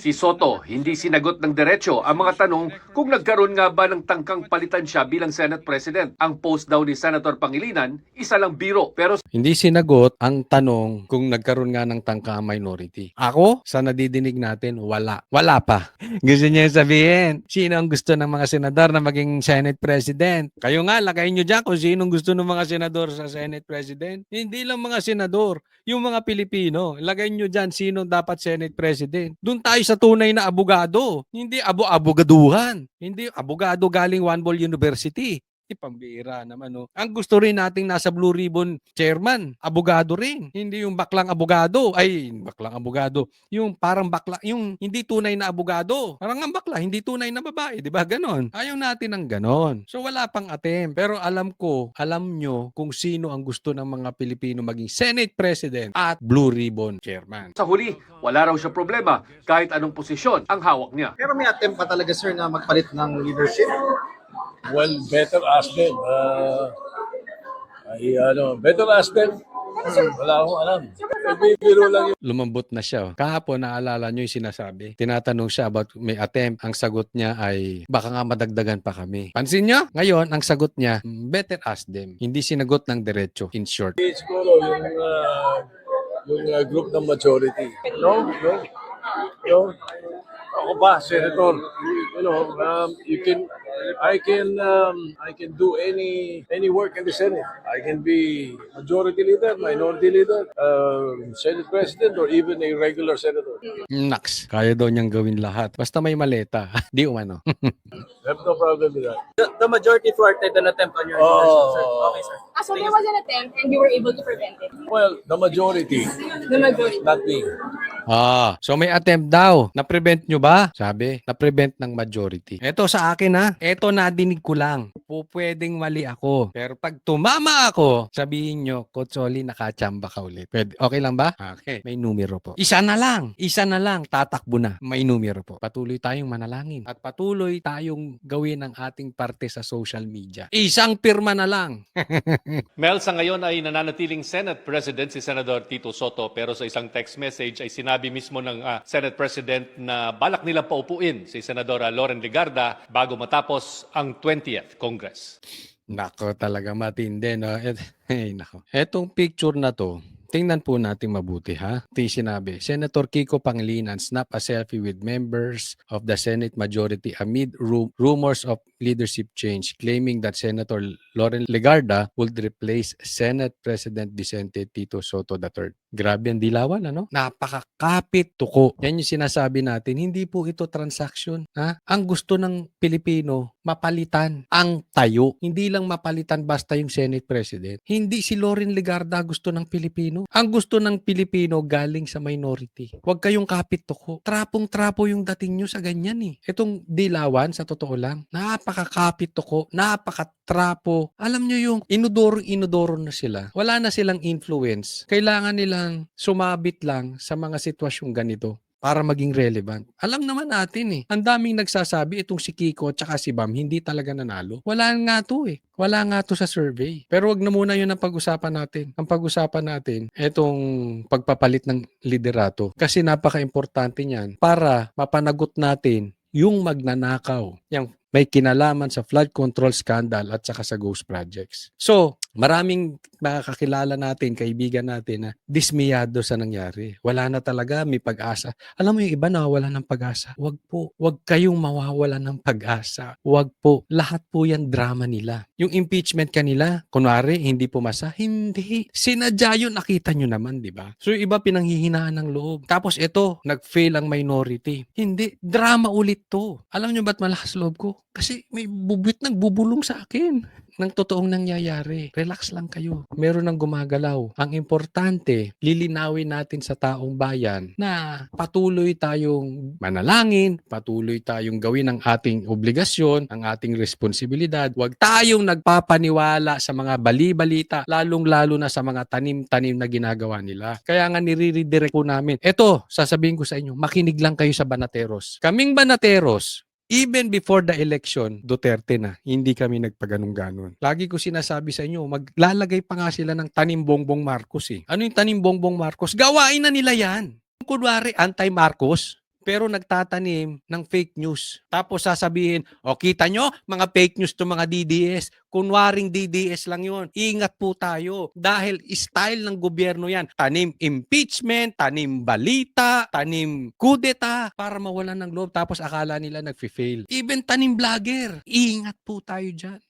Si Soto hindi sinagot ng diretso ang mga tanong kung nagkaroon nga ba ng tangkang palitan siya bilang Senate President. Ang post daw ni Senator Pangilinan, isa lang biro pero Hindi sinagot ang tanong kung nagkaroon nga ng tangka minority. Ako, sa nadidinig natin, wala. Wala pa. Gusto niya sabihin, sino ang gusto ng mga senador na maging Senate President? Kayo nga, lagay nyo dyan kung sino ang gusto ng mga senador sa Senate President. Hindi lang mga senador, yung mga Pilipino. Lagay nyo dyan sino dapat Senate President. Doon tayo sa tunay na abogado. Hindi abogaduhan. Hindi abogado galing One Ball University. Pambira naman, no? Ang gusto rin nating nasa Blue Ribbon chairman, abogado rin. Hindi yung baklang abogado. Ay, baklang abogado. Yung parang bakla, yung hindi tunay na abogado. Parang ang bakla, hindi tunay na babae. Di ba? Ganon. Ayaw natin ng ganon. So, wala pang attempt. Pero alam nyo kung sino ang gusto ng mga Pilipino maging Senate President at Blue Ribbon chairman. sa huli, wala raw siya problema kahit anong posisyon ang hawak niya. Pero may attempt pa talaga, sir, na magpalit ng leadership. Well, better ask them. Better ask them. Wala akong alam. Biro lang yun. Lumambot na siya. Kahapon, naalala nyo yung sinasabi. Tinatanong siya about may attempt. Ang sagot niya ay, baka nga madagdagan pa kami. Pansin nyo? Ngayon, ang sagot niya, better ask them. Hindi sinagot ng diretso, in short. Siguro yung group ng majority. No. Ako ba, Senator? I can do any work in the Senate. I can be majority leader, minority leader, Senate President, or even a regular senator. Naks, kaya daw niyang gawin lahat. Basta may maleta. Di umano. I have no problem with that. The majority thwarted an attempt on your leadership, sir. Okay, sir. So there was an attempt and you were able to prevent it. Well, the majority, The majority. not me. So may attempt daw. Na-prevent nyo ba? Sabi, na-prevent ng majority. Eto sa akin ha. Eto nadinig ko lang. Pwedeng mali ako. Pero pag tumama ako, sabihin nyo, Kotsoli, nakachamba ka ulit. Pwede. Okay lang ba? Okay. May numero po. Isa na lang. Tatakbo na. May numero po. Patuloy tayong manalangin. At patuloy tayong gawin ang ating parte sa social media. Isang pirma na lang. Mel, sa ngayon ay nananatiling Senate President si Senador Tito Soto pero sa isang text message ay sinabi mismo ng Senate President na balak nilang paupuin si Senadora Loren Legarda bago matapos ang 20th Congress. Nako, talaga matindi, no? Nako. Etong picture na to, tingnan po natin mabuti, ha? Ito yung sinabi, Senator Kiko Pangilinan snap a selfie with members of the Senate majority amid rumors of leadership change, claiming that Senator Loren Legarda would replace Senate President Vicente Tito Soto III. Grabe ang dilawan, ano? Napakakapit tuko. Yan yung sinasabi natin, hindi po ito transaction. Ha? Ang gusto ng Pilipino, mapalitan ang tayo. Hindi lang mapalitan basta yung Senate President. Hindi si Loren Legarda gusto ng Pilipino. Ang gusto ng Pilipino galing sa minority. Huwag kayong kapit tuko. Trapong-trapo yung dating nyo sa ganyan eh. Itong dilawan, sa totoo lang, napakakapit tuko, napakatrapo. Alam nyo yung inodoro na sila. Wala na silang influence. Kailangan nilang sumabit lang sa mga sitwasyong ganito para maging relevant. Alam naman natin eh. Ang daming nagsasabi itong si Kiko at si Bam hindi talaga nanalo. Wala nga to eh. Wala nga to sa survey. Pero wag na muna yun ang pag-usapan natin. Ang pag-usapan natin, itong pagpapalit ng liderato. Kasi napaka-importante niyan para mapanagot natin yung magnanakaw. Yung may kinalaman sa flood control scandal at saka sa ghost projects. So, maraming makakakilala natin, kaibigan natin na dismiyado sa nangyari. Wala na talaga, may pag-asa. Alam mo yung iba nawawala ng pag-asa. Wag po. Wag kayong mawawala ng pag-asa. Wag po. Lahat po yan drama nila. Yung impeachment kanila, kunwari, hindi pumasa. Hindi. Sinadya yun, nakita nyo naman, di ba? So yung iba pinanghihinaan ng loob. Tapos ito, nag-fail ang minority. Hindi. Drama ulit to. Alam nyo ba't malakas loob ko? Kasi may bubwit nagbubulong sa akin ng totoong nangyayari. Relax lang kayo. Meron nang gumagalaw. Ang importante, lilinawin natin sa taong bayan na patuloy tayong manalangin, patuloy tayong gawin ang ating obligasyon, ang ating responsibilidad. Huwag tayong nagpapaniwala sa mga bali-balita, lalong-lalo na sa mga tanim-tanim na ginagawa nila. Kaya nga nire-redirect po namin. Eto, sasabihin ko sa inyo, makinig lang kayo sa Banateros. Kaming Banateros, even before the election, Duterte na. Hindi kami nagpaganong-ganon. Lagi ko sinasabi sa inyo, maglalagay pa nga sila ng tanim Bongbong Marcos eh. Ano yung tanim Bongbong Marcos? Gawain na nila yan. Kunwari, anti-Marcos. pero nagtatanim ng fake news. Tapos sasabihin, o kita nyo, mga fake news to mga DDS. Kunwaring DDS lang yon. Ingat po tayo dahil style ng gobyerno yan. Tanim impeachment, tanim balita, tanim kudeta para mawalan ng loob tapos akala nila nagfi-fail. Even tanim vlogger. Ingat po tayo dyan.